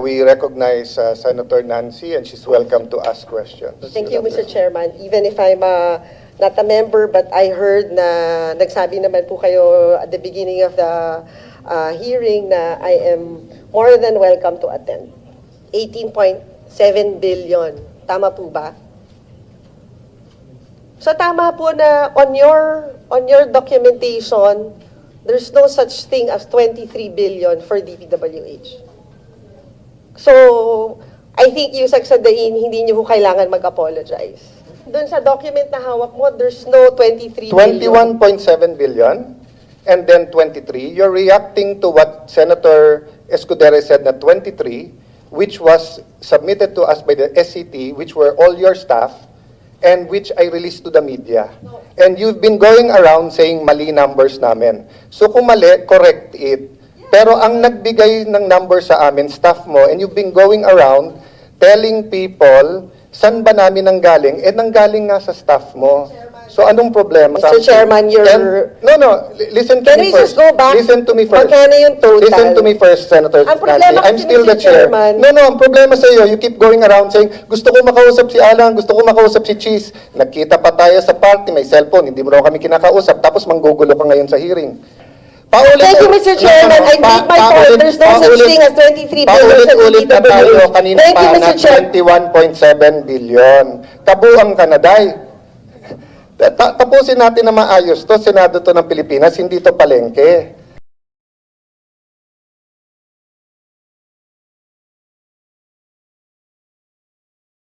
We recognize Senator Nancy, and she's welcome to ask questions. Thank you, Mr. Chairman. Even if I'm not a member, but I heard na nagsabi naman po kayo at the beginning of the hearing na I am more than welcome to attend. 18.7 billion. Tama po ba? So tama po na on your documentation, there's no such thing as 23 billion for DPWH. So, I think yung sagsadain, hindi nyo kailangan mag-apologize. Doon sa document na hawak mo, there's no 23 billion. 21.7 billion and then 23. You're reacting to what Senator Escudero said na 23, which was submitted to us by the SCT, which were all your staff, and which I released to the media. And you've been going around saying mali numbers namin. So kung mali, correct it. Pero ang nagbigay ng number sa amin, staff mo, and you've been going around telling people, saan ba namin nanggaling? Eh, nanggaling nga sa staff mo. So, anong problema? Mr. Chairman, listen to Can me we first. just go back? Listen to me first. Magkano yung total? Listen to me first, Senator Ang Nancy. problema I'm kasi, still the Mr. chair. Chairman. No, ang problema sa iyo, you keep going around saying, gusto ko makausap si Alan, gusto ko makausap si Cheese. Nagkita pa tayo sa party, may cellphone, hindi mo raw kami kinakausap, tapos manggugulo ka ngayon sa hearing. Thank you, Mr. Chairman. I made my point. There's no such thing as 23 billion sa Paulit-ulit na tayo. Kanina Thank you, pa Mr. na Chair. 21.7 billion. Kabuang ka na, day. Tapusin natin na maayos to. Senado to ng Pilipinas, hindi to palengke.